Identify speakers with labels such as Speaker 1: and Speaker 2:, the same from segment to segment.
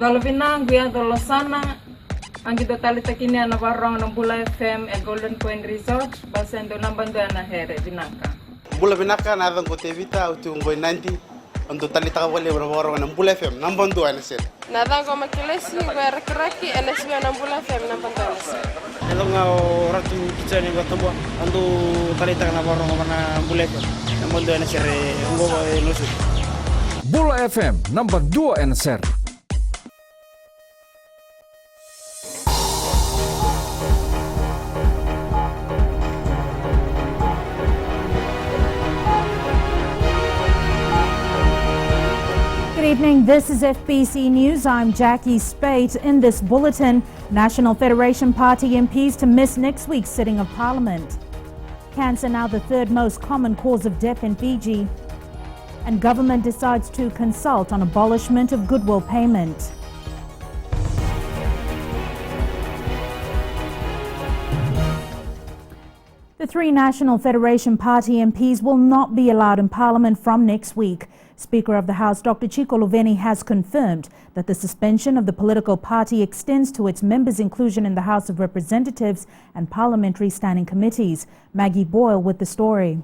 Speaker 1: Dolovina guia dolosana angi totalita kini ana warong ng Bula FM e Golden Point Resort basendo nambando ana here binaka.
Speaker 2: Bula binaka na dang ko tevita utu ngoi 90 ang totalita ka wale warong ng Bula FM nambando ana sir.
Speaker 3: Na dang ko makilesi werkraki NSB ng Bula FM nambando ana sir.
Speaker 4: Hello nga ratu kitchen ng Gatabo ando talita na warong ng Bula FM nambando ana sir ngo lusu.
Speaker 5: Bula FM number 2 ana sir.
Speaker 6: Good evening, this is FBC News. I'm Jackie Spate. In this bulletin, National Federation Party MPs to miss next week's sitting of Parliament. Cancer now the third most common cause of death in Fiji. And government decides to consult on abolishment of goodwill payment. The three National Federation Party MPs will not be allowed in Parliament from next week. Speaker of the House Dr. Chico Luveni has confirmed that the suspension of the political party extends to its members' inclusion in the House of Representatives and parliamentary standing committees. Maggie Boyle with the story.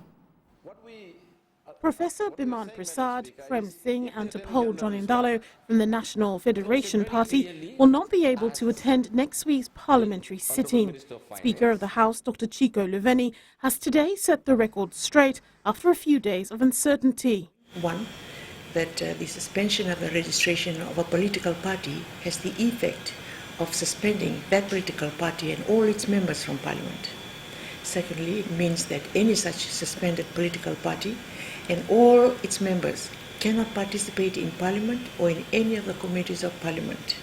Speaker 7: Professor Biman Prasad, Prem Singh and Tapol Jonindalo from the National Federation Party will not be able to attend next week's parliamentary sitting. Speaker of the House Dr. Chico Luveni has today set the record straight after a few days of uncertainty.
Speaker 8: One, that the suspension of the registration of a political party has the effect of suspending that political party and all its members from Parliament. Secondly, it means that any such suspended political party and all its members cannot participate in Parliament or in any of the committees of Parliament.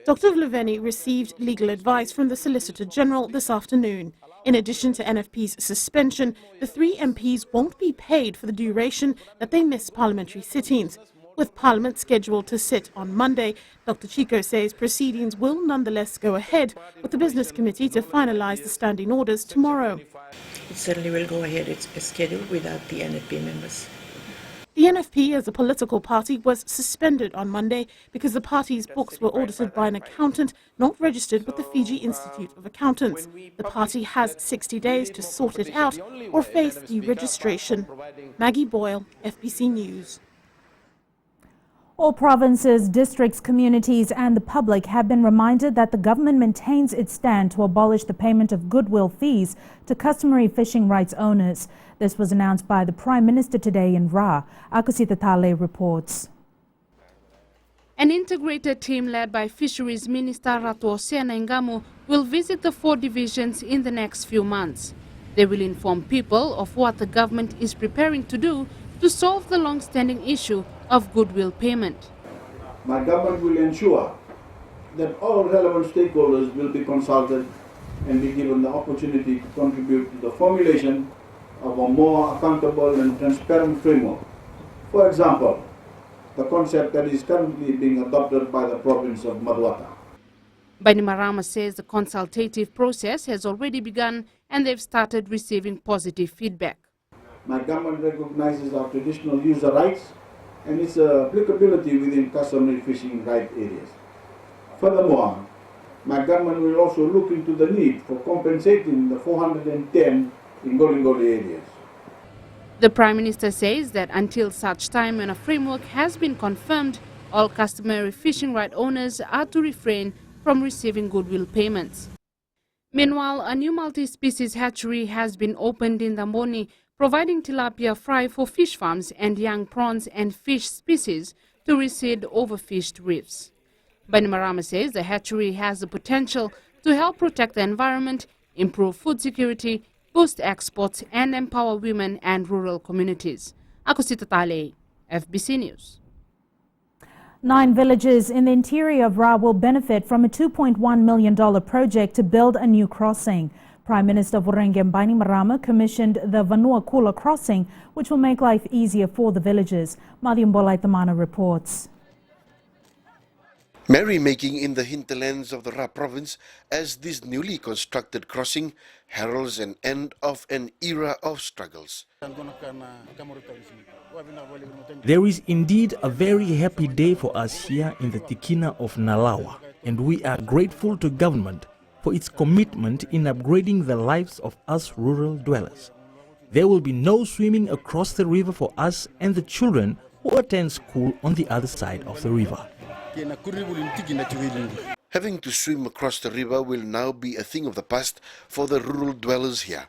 Speaker 7: Dr. Luveni received legal advice from the Solicitor General this afternoon. In addition to NFP's suspension, the three MPs won't be paid for the duration that they miss parliamentary sittings. With Parliament scheduled to sit on Monday, Dr. Chico says proceedings will nonetheless go ahead with the Business Committee to finalise the standing orders tomorrow.
Speaker 8: It certainly will go ahead as scheduled without the NFP members.
Speaker 7: The NFP as a political party was suspended on Monday because the party's books were audited by an accountant not registered with the Fiji Institute of Accountants. The party has 60 days to sort it out or face deregistration. Maggie Boyle, FBC News.
Speaker 6: All provinces, districts, communities and the public have been reminded that the government maintains its stand to abolish the payment of goodwill fees to customary fishing rights owners. This was announced by the Prime Minister today in Ra. Akusita Tale reports.
Speaker 9: An integrated team led by Fisheries Minister Ratu Osiana Ngamu will visit the 4 divisions in the next few months. They will inform people of what the government is preparing to do to solve the long-standing issue of goodwill payment.
Speaker 10: My government will ensure that all relevant stakeholders will be consulted and be given the opportunity to contribute to the formulation of a more accountable and transparent framework. For example, the concept that is currently being adopted by the province of Maduata.
Speaker 9: Bainimarama says the consultative process has already begun and they've started receiving positive feedback.
Speaker 10: My government recognizes our traditional user rights and its applicability within customary fishing right areas. Furthermore, my government will also look into the need for compensating the 410 Ngoli areas.
Speaker 9: The Prime Minister says that until such time when a framework has been confirmed, all customary fishing right owners are to refrain from receiving goodwill payments. Meanwhile, a new multi-species hatchery has been opened in Damboni, providing tilapia fry for fish farms and young prawns and fish species to reseed overfished reefs. Bainimarama says the hatchery has the potential to help protect the environment, improve food security, boost exports and empower women and rural communities. Akusita Tale, FBC News.
Speaker 6: 9 villages in the interior of Ra will benefit from a $2.1 million project to build a new crossing. Prime Minister Vurenge Bainimarama commissioned the Vanua Kula crossing, which will make life easier for the villagers. Madium Bolaitamana reports.
Speaker 11: Merrymaking in the hinterlands of the Ra province as this newly constructed crossing heralds an end of an era of struggles.
Speaker 12: There is indeed a very happy day for us here in the Tikina of Nalawa, and we are grateful to government for its commitment in upgrading the lives of us rural dwellers. There will be no swimming across the river for us and the children who attend school on the other side of the river.
Speaker 11: Having to swim across the river will now be a thing of the past for the rural dwellers here.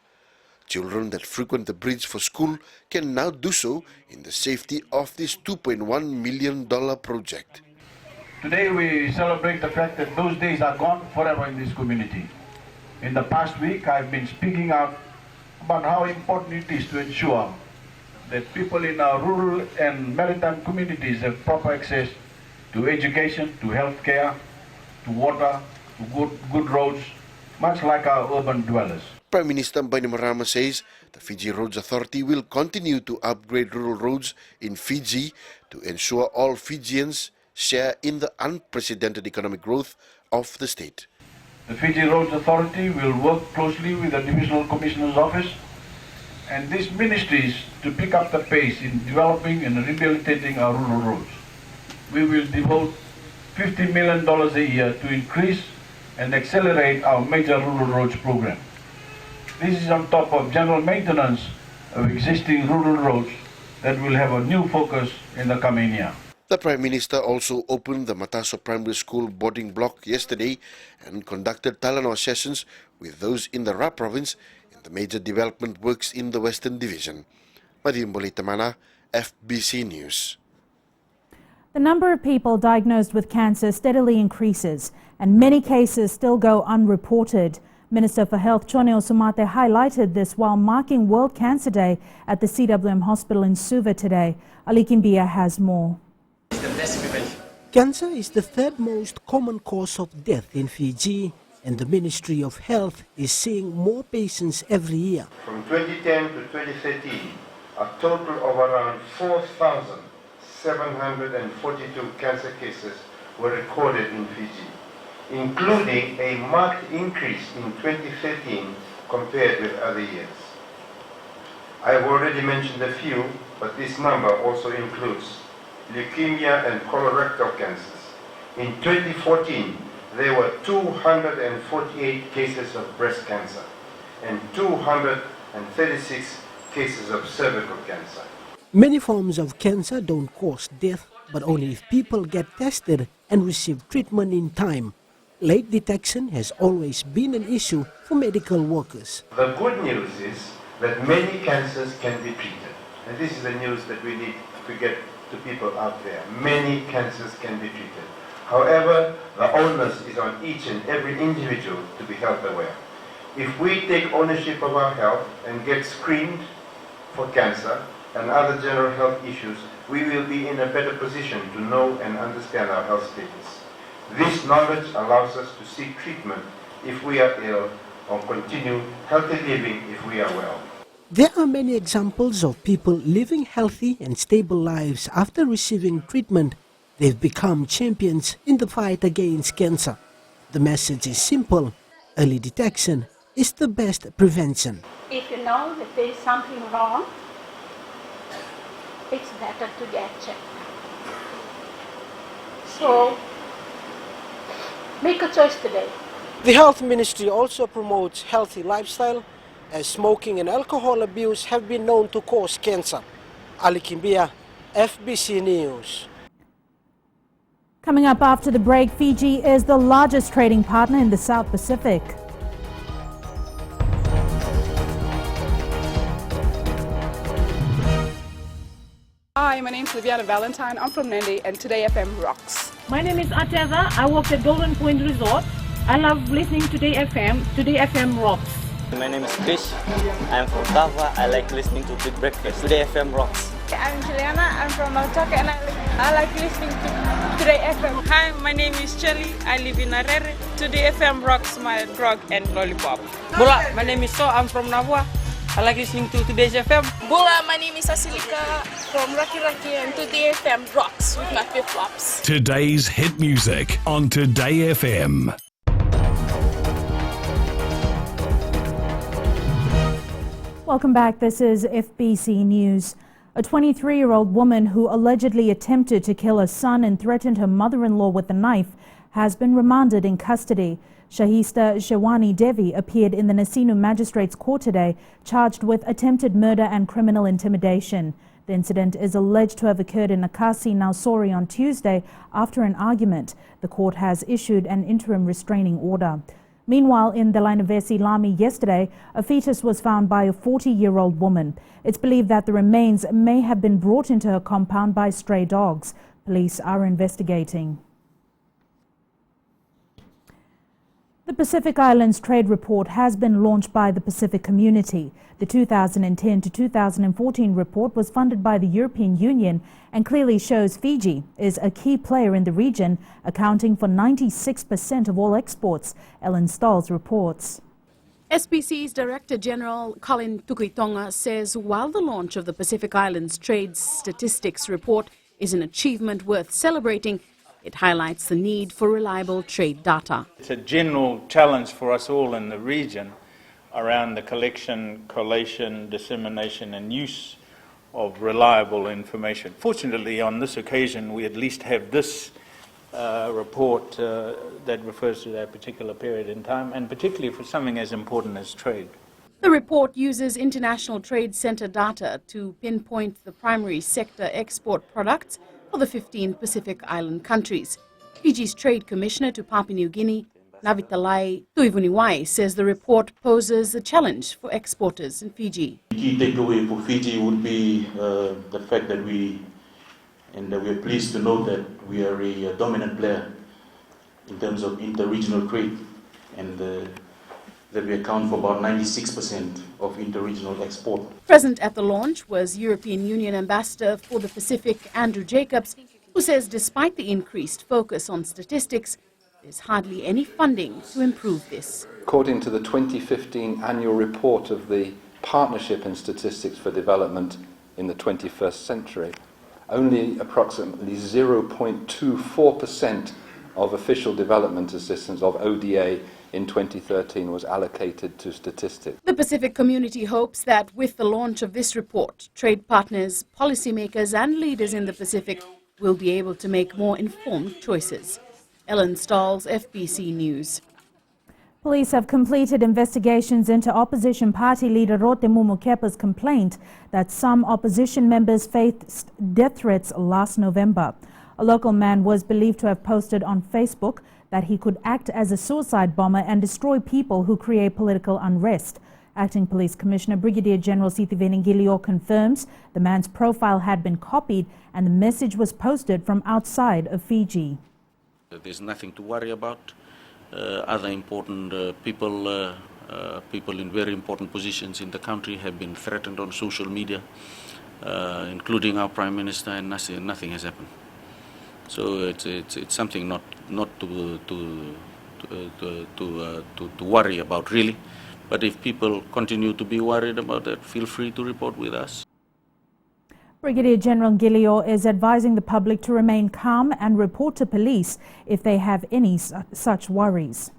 Speaker 11: Children that frequent the bridge for school can now do so in the safety of this $2.1 million project.
Speaker 10: Today we celebrate the fact that those days are gone forever in this community. In the past week I've been speaking out about how important it is to ensure that people in our rural and maritime communities have proper access to education, to health care, to water, to good roads, much like our urban dwellers.
Speaker 11: Prime Minister Bainimarama says the Fiji Roads Authority will continue to upgrade rural roads in Fiji to ensure all Fijians share in the unprecedented economic growth of the state.
Speaker 10: The Fiji Roads Authority will work closely with the Divisional Commissioner's Office and these ministries to pick up the pace in developing and rehabilitating our rural roads. We will devote $50 million a year to increase and accelerate our major rural roads program. This is on top of general maintenance of existing rural roads that will have a new focus in the coming year.
Speaker 11: The Prime Minister also opened the Mataso Primary School boarding block yesterday and conducted Talanoa sessions with those in the Ra province in the major development works in the Western Division. Madium Bolitamana, FBC News.
Speaker 6: The number of people diagnosed with cancer steadily increases, and many cases still go unreported. Minister for Health Chone Osumate highlighted this while marking World Cancer Day at the CWM Hospital in Suva today. Ali Kimbia has more.
Speaker 13: Cancer is the third most common cause of death in Fiji, and the Ministry of Health is seeing more patients every year.
Speaker 14: From 2010 to 2013, a total of around 4,742 cancer cases were recorded in Fiji, including a marked increase in 2013 compared with other years. I have already mentioned a few, but this number also includes leukemia and colorectal cancers. In 2014, there were 248 cases of breast cancer and 236 cases of cervical cancer.
Speaker 13: Many forms of cancer don't cause death, but only if people get tested and receive treatment in time. Late detection has always been an issue for medical workers.
Speaker 14: The good news is that many cancers can be treated. And this is the news that we need to get to people out there. Many cancers can be treated. However, the onus is on each and every individual to be health aware. If we take ownership of our health and get screened for cancer and other general health issues, we will be in a better position to know and understand our health status. This knowledge allows us to seek treatment if we are ill or continue healthy living if we are well.
Speaker 13: There are many examples of people living healthy and stable lives after receiving treatment. They've become champions in the fight against cancer. The message is simple: early detection is the best prevention.
Speaker 15: If you know that there is something wrong, it's better to get checked. So, make a choice today.
Speaker 13: The Health Ministry also promotes healthy lifestyle, as smoking and alcohol abuse have been known to cause cancer. Ali Kimbia, FBC News.
Speaker 6: Coming up after the break, Fiji is the largest trading partner in the South Pacific.
Speaker 16: Hi, my name is Liviana Valentine. I'm from Nandi, and Today FM rocks.
Speaker 17: My name is Ateva. I work at Golden Point Resort. I love listening to Today FM. Today FM rocks.
Speaker 18: My name is Krish. I'm from Tava. I like listening to Big Breakfast. Today FM rocks.
Speaker 19: I'm Juliana. I'm from Maltoka, and I like listening to Today FM.
Speaker 20: Hi, my name is Chelly. I live in Arere. Today FM rocks my grog and lollipop.
Speaker 21: Bula, my name is So. I'm from Navua.
Speaker 20: I like listening to today's FM.
Speaker 21: Bula, my name is Asilika from Raki Raki, and Today FM rocks with my flip-flops.
Speaker 22: Today's hit music on Today FM.
Speaker 6: Welcome back. This is FBC News. A 23-year-old woman who allegedly attempted to kill her son and threatened her mother-in-law with a knife has been remanded in custody. Shahista Shewani Devi appeared in the Nasinu Magistrates Court today, charged with attempted murder and criminal intimidation. The incident is alleged to have occurred in Akasi, Nausori on Tuesday after an argument. The court has issued an interim restraining order. Meanwhile, in the Lainavesi Lami yesterday, a fetus was found by a 40-year-old woman. It's believed that the remains may have been brought into her compound by stray dogs. Police are investigating. The Pacific Islands Trade Report has been launched by the Pacific Community. The 2010 to 2014 report was funded by the European Union and clearly shows Fiji is a key player in the region, accounting for 96% of all exports. Ellen Stahls reports.
Speaker 23: SPC's Director General Colin Tukuitonga says while the launch of the Pacific Islands Trade Statistics Report is an achievement worth celebrating, it highlights the need for reliable trade data.
Speaker 24: It's a general challenge for us all in the region around the collection, collation, dissemination and use of reliable information. Fortunately, on this occasion, we at least have this report that refers to that particular period in time, and particularly for something as important as trade.
Speaker 23: The report uses International Trade Center data to pinpoint the primary sector export products for the 15 Pacific Island countries. Fiji's Trade Commissioner to Papua New Guinea, Navitalai Tuivuniwai, says the report poses a challenge for exporters in Fiji.
Speaker 25: The key takeaway for Fiji would be the fact that we are pleased to know that we are a dominant player in terms of inter-regional trade, and that we account for about 96% of inter-regional export.
Speaker 23: Present at the launch was European Union Ambassador for the Pacific, Andrew Jacobs, who says despite the increased focus on statistics, there's hardly any funding to improve this.
Speaker 26: According to the 2015 annual report of the Partnership in Statistics for Development in the 21st Century, only approximately 0.24% of official development assistance of ODA in 2013 was allocated to statistics.
Speaker 23: The Pacific community hopes that with the launch of this report, trade partners, policymakers and leaders in the Pacific will be able to make more informed choices. Ellen Stahls, FBC News.
Speaker 6: Police have completed investigations into opposition party leader Rote Mumukepa's complaint that some opposition members faced death threats last November. A local man was believed to have posted on Facebook that he could act as a suicide bomber and destroy people who create political unrest. Acting Police Commissioner Brigadier General Sithiveni Ngilio confirms the man's profile had been copied and the message was posted from outside of Fiji.
Speaker 27: There's nothing to worry about. Other important people in very important positions in the country have been threatened on social media, including our Prime Minister, and nothing has happened. So it's something not to worry about really. But if people continue to be worried about that, feel free to report with us.
Speaker 6: Brigadier General Ngilio is advising the public to remain calm and report to police if they have any such worries.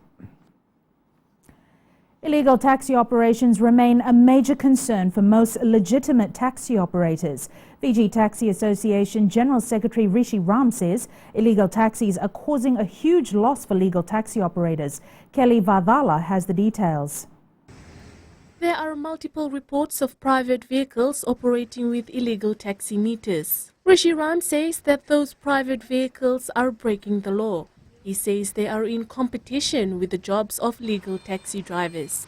Speaker 6: Illegal taxi operations remain a major concern for most legitimate taxi operators. Fiji Taxi Association General Secretary Rishi Ram says illegal taxis are causing a huge loss for legal taxi operators. Kelly Vardhala has the details.
Speaker 7: There are multiple reports of private vehicles operating with illegal taxi meters. Rishi Ram says that those private vehicles are breaking the law. He says they are in competition with the jobs of legal taxi drivers.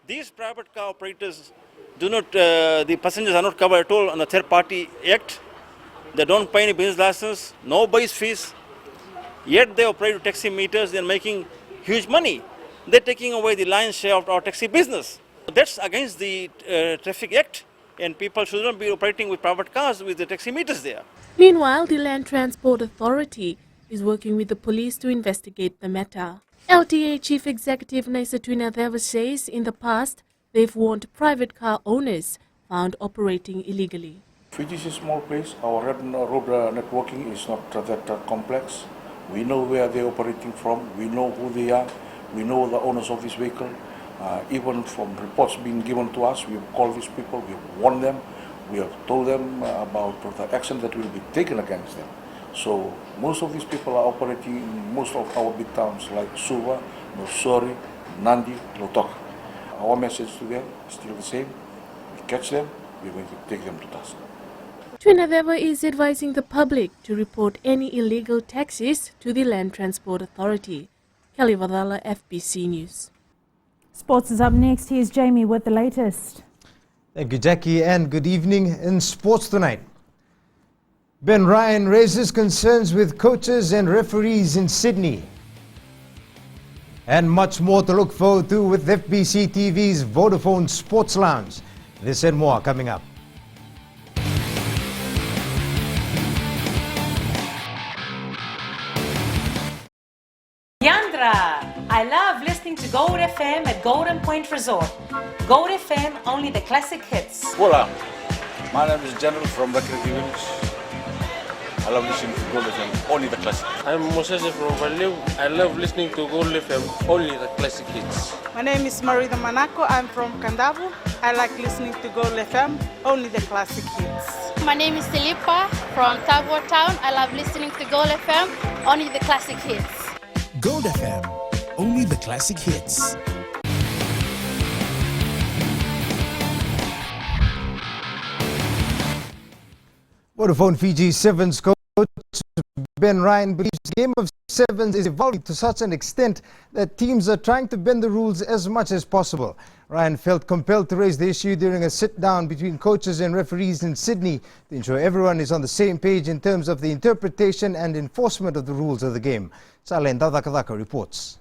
Speaker 4: These private car operators do not, the passengers are not covered at all on the Third Party Act. They don't pay any business license, no base fees. Yet they operate with taxi meters, they're making huge money. They're taking away the lion's share of our taxi business. That's against the Traffic Act, and people should not be operating with private cars with the taxi meters there.
Speaker 7: Meanwhile, the Land Transport Authority is working with the police to investigate the matter. LTA Chief Executive Naisatwina Deva says in the past, they've warned private car owners found operating illegally.
Speaker 1: Fiji is a small place. Our road networking is not that complex. We know where they're operating from. We know who they are. We know the owners of this vehicle. Even from reports being given to us, we've called these people, we've warned them, we have told them about the action that will be taken against them. So most of these people are operating in most of our big towns like Suva, Nosori, Nandi, Lotoka. Our message to them is still the same. We catch them, we're going to take them to task.
Speaker 7: Twinadeva is advising the public to report any illegal taxis to the Land Transport Authority. Kelly Vadala, FBC News.
Speaker 6: Sports is up next. Here's Jamie with the latest.
Speaker 2: Thank you, Jackie, and good evening. In sports tonight, Ben Ryan raises concerns with coaches and referees in Sydney. And much more to look forward to with Fbctv's Vodafone Sports Lounge. This and more coming up.
Speaker 3: Yandra! I love listening to Gold FM at Golden Point Resort. Gold FM, only the classic hits.
Speaker 5: Hola, my name is General from Rakiraki Village. I love listening to Gold FM, only the classic.
Speaker 8: I'm Moses from Valeu. I love listening to Gold FM, only the classic hits.
Speaker 9: My name is Marida Manako. I'm from Kandavu. I like listening to Gold FM, only the classic hits.
Speaker 12: My name is Silipa from Tagore Town. I love listening to Gold FM, only the classic hits.
Speaker 28: Gold FM, only the classic hits.
Speaker 2: Vodafone Fiji Sevens coach Ben Ryan believes the game of sevens is evolving to such an extent that teams are trying to bend the rules as much as possible. Ryan felt compelled to raise the issue during a sit-down between coaches and referees in Sydney to ensure everyone is on the same page in terms of the interpretation and enforcement of the rules of the game. Salen Dadakadaka reports.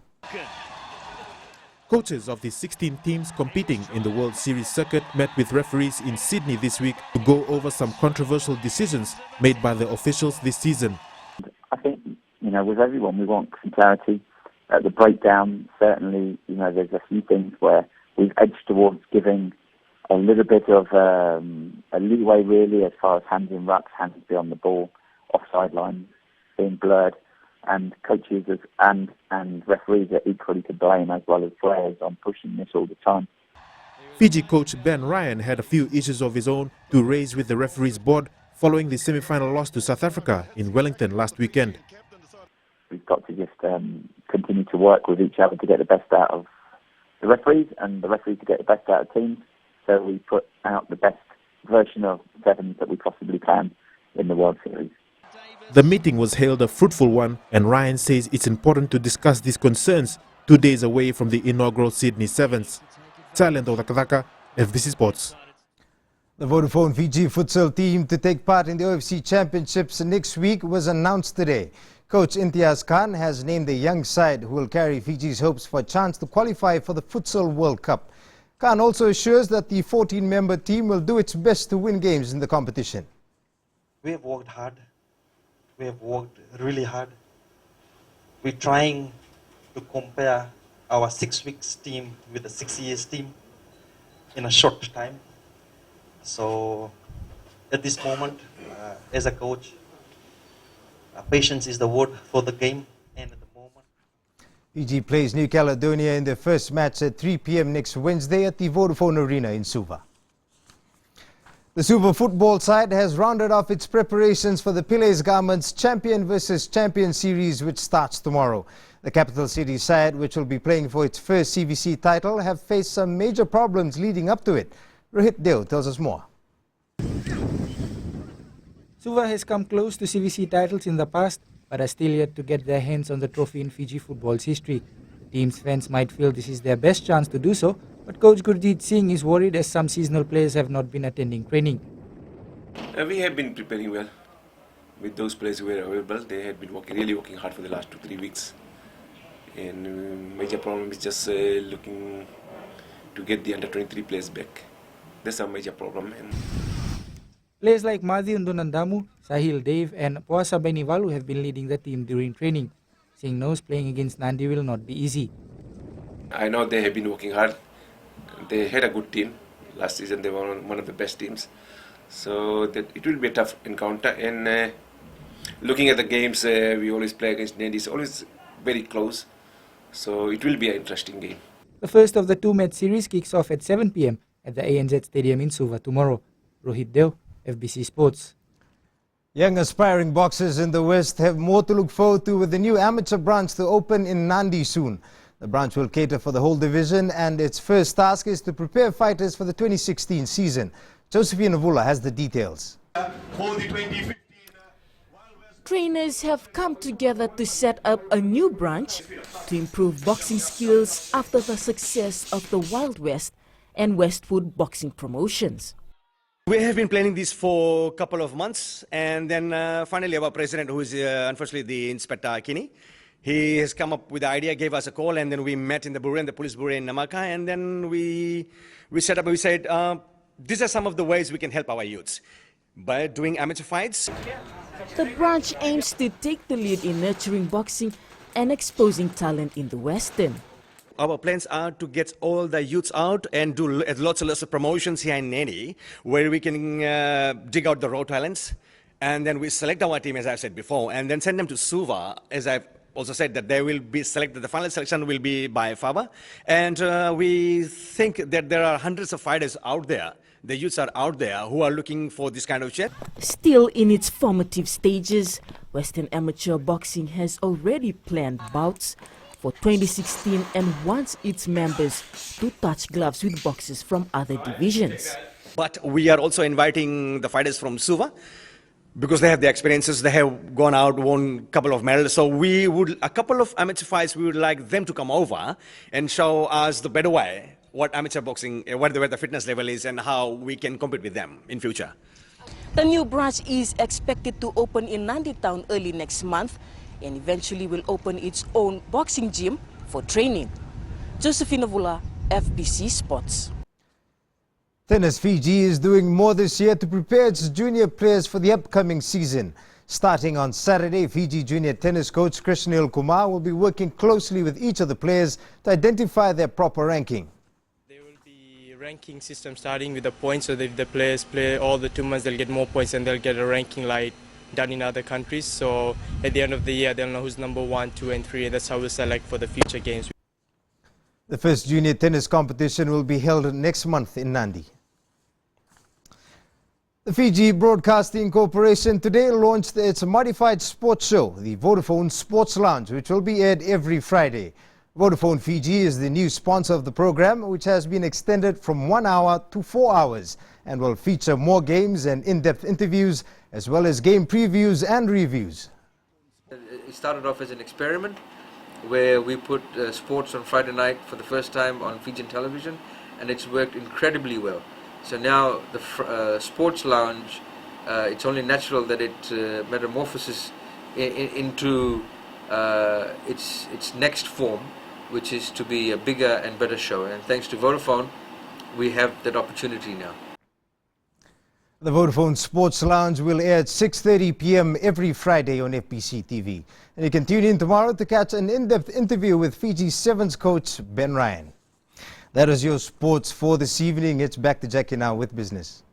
Speaker 29: Coaches of the 16 teams competing in the World Series circuit met with referees in Sydney this week to go over some controversial decisions made by the officials this season.
Speaker 30: I think, with everyone, we want some clarity. At the breakdown, certainly, there's a few things where we've edged towards giving a little bit of a leeway, really, as far as hands in rucks, hands beyond the ball, offside lines being blurred. And coaches and referees are equally to blame, as well as players, on pushing this all the time.
Speaker 29: Fiji coach Ben Ryan had a few issues of his own to raise with the referees board following the semi-final loss to South Africa in Wellington last weekend.
Speaker 30: We've got to just continue to work with each other to get the best out of the referees and the referees to get the best out of teams. So we put out the best version of sevens that we possibly can in the World Series.
Speaker 29: The meeting was hailed a fruitful one, and Ryan says it's important to discuss these concerns 2 days away from the inaugural Sydney Sevens. Silent Odakadaka, FBC Sports.
Speaker 2: The Vodafone Fiji futsal team to take part in the OFC Championships next week was announced today. Coach Imtiaz Khan has named a young side who will carry Fiji's hopes for a chance to qualify for the Futsal World Cup. Khan also assures that the 14-member team will do its best to win games in the competition.
Speaker 31: We have worked hard. We have worked really hard. We're trying to compare our 6 weeks team with the 6 years team in a short time. So at this moment, as a coach, patience is the word for the game. And at the moment,
Speaker 2: Fiji plays New Caledonia in their first match at 3 p.m. next Wednesday at the Vodafone Arena in Suva. The Suva football side has rounded off its preparations for the Piles Garments Champion vs Champion series, which starts tomorrow. The capital city side, which will be playing for its first CVC title, have faced some major problems leading up to it. Rohit Deo tells us more.
Speaker 32: Suva has come close to CVC titles in the past, but are still yet to get their hands on the trophy in Fiji football's history. The team's fans might feel this is their best chance to do so, but Coach Gurjeet Singh is worried as some seasonal players have not been attending training.
Speaker 33: We have been preparing well. With those players who were available, they had been really working hard for the last 2-3 weeks. And major problem is just looking to get the under-23 players back. That's a major problem. And
Speaker 32: players like Madhi Undunandamu, Sahil Dave and Puasa Benivalu have been leading the team during training. Singh knows playing against Nandi will not be easy.
Speaker 33: I know they have been working hard. They had a good team. Last season they were one of the best teams. So that it will be a tough encounter. And looking at the games we always play against Nandi, it's always very close. So it will be an interesting game.
Speaker 32: The first of the two-match series kicks off at 7 p.m. at the ANZ Stadium in Suva tomorrow. Rohit Deo, FBC Sports.
Speaker 2: Young aspiring boxers in the West have more to look forward to with the new amateur branch to open in Nandi soon. The branch will cater for the whole division, and its first task is to prepare fighters for the 2016 season. Josephine Avula has the details.
Speaker 10: Trainers have come together to set up a new branch to improve boxing skills after the success of the Wild West and Westwood boxing promotions.
Speaker 11: We have been planning this for a couple of months, and then finally our president, who is unfortunately the Inspector Akini, he has come up with the idea, gave us a call, and then we met in the bureau, in the police bureau in Namaka, and then we set up, we said, these are some of the ways we can help our youths by doing amateur fights.
Speaker 10: The branch aims to take the lead in nurturing boxing and exposing talent in the Western.
Speaker 11: Our plans are to get all the youths out and do lots of promotions here in Nadi, where we can dig out the raw talents, and then we select our team, as I've said before, and then send them to Suva, as I've also said that they will be selected. The final selection will be by Faba, and we think that there are hundreds of fighters out there. The youths are out there who are looking for this kind of shit.
Speaker 10: Still in its formative stages, Western amateur boxing has already planned bouts for 2016 and wants its members to touch gloves with boxers from other divisions.
Speaker 11: But we are also inviting the fighters from Suva, because they have the experiences, they have gone out, won a couple of medals. So a couple of amateur fights, we would like them to come over and show us the better way, what amateur boxing, where the fitness level is, and how we can compete with them in future.
Speaker 10: The new branch is expected to open in Nandi Town early next month and eventually will open its own boxing gym for training. Josephine Avula, FBC Sports.
Speaker 2: Tennis Fiji is doing more this year to prepare its junior players for the upcoming season. Starting on Saturday, Fiji junior tennis coach Krishnil Kumar will be working closely with each of the players to identify their proper ranking.
Speaker 13: Ranking system starting with the points, so that if the players play all the 2 months, they'll get more points and they'll get a ranking like done in other countries. So at the end of the year, they'll know who's number 1, 2 and 3, and that's how we'll select for the future games.
Speaker 2: The first junior tennis competition will be held next month in Nandi. The Fiji Broadcasting Corporation today launched its modified sports show, the Vodafone Sports Lounge, which will be aired every Friday. Vodafone Fiji is the new sponsor of the program, which has been extended from 1 hour to 4 hours and will feature more games and in-depth interviews, as well as game previews and reviews.
Speaker 14: It started off as an experiment where we put sports on Friday night for the first time on Fijian television, and it's worked incredibly well. So now the Sports Lounge, it's only natural that it metamorphoses into its next form, which is to be a bigger and better show. And thanks to Vodafone, we have that opportunity now.
Speaker 2: The Vodafone Sports Lounge will air at 6:30 p.m. every Friday on Fbctv. And you can tune in tomorrow to catch an in-depth interview with Fiji Sevens coach Ben Ryan. That is your sports for this evening. It's back to Jackie now with business.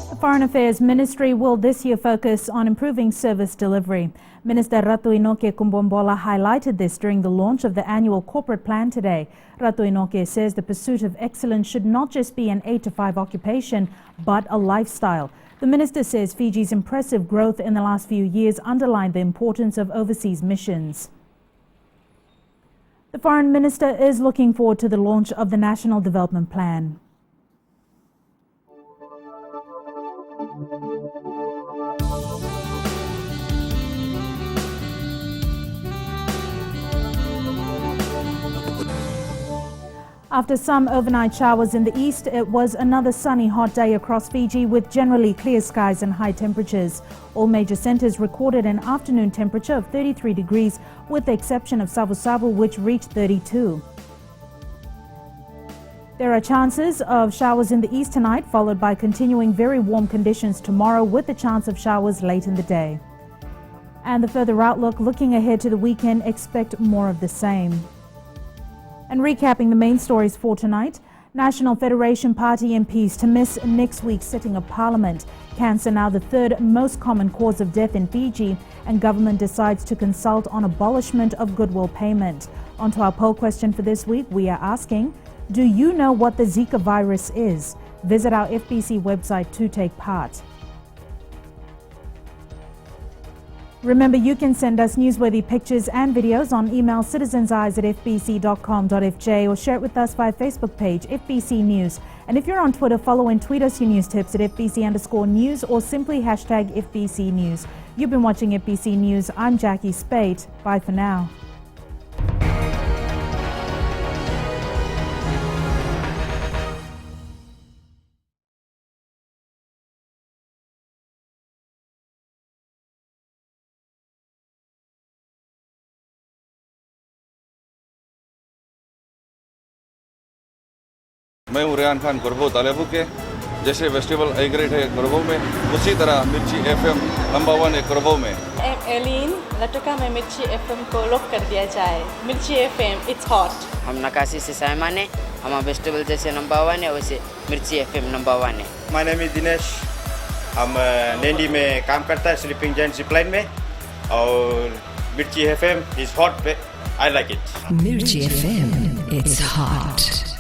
Speaker 6: The Foreign Affairs Ministry will this year focus on improving service delivery. Minister Ratu Inoke Kumbombola highlighted this during the launch of the annual corporate plan today. Ratu Inoke says the pursuit of excellence should not just be an 8-to-5 occupation, but a lifestyle. The minister says Fiji's impressive growth in the last few years underlined the importance of overseas missions. The Foreign Minister is looking forward to the launch of the National Development Plan. After some overnight showers in the east, it was another sunny, hot day across Fiji with generally clear skies and high temperatures. All major centres recorded an afternoon temperature of 33 degrees, with the exception of Savu, which reached 32. There are chances of showers in the east tonight, followed by continuing very warm conditions tomorrow, with the chance of showers late in the day. And the further outlook, looking ahead to the weekend, expect more of the same. And recapping the main stories for tonight, National Federation Party MPs to miss next week's sitting of Parliament. Cancer now the third most common cause of death in Fiji, and government decides to consult on abolishment of goodwill payment. On to our poll question for this week, we are asking, do you know what the Zika virus is? Visit our FBC website to take part. Remember, you can send us newsworthy pictures and videos on email citizenseyes@fbc.com.fj or share it with us via Facebook page FBC News. And if you're on Twitter, follow and tweet us your news tips at FBC_news or simply hashtag FBC News. You've been watching FBC News. I'm Jackie Spate. Bye for now.
Speaker 5: मैं हूँ रेहान खान गुरबो तालेबू के जैसे festival I grade है गुरबो में उसी तरह मिर्ची FM number 1 है गुरबो में
Speaker 15: एलिन लटका में मिर्ची एफएम को लॉक कर दिया जाए मिर्ची एफएम इट्स हॉट
Speaker 16: हम नकाशी से साइमान है हमारा फेस्टिवल जैसे नंबर 1 है वैसे मिर्ची एफएम नंबर 1 है
Speaker 17: माय नेम इज दिनेश हम नैंडी में काम करता है स्लीपिंग जायंट जिपलाइन में और मिर्ची FM is hot I like it
Speaker 18: मिर्ची एफएम इट्स हॉट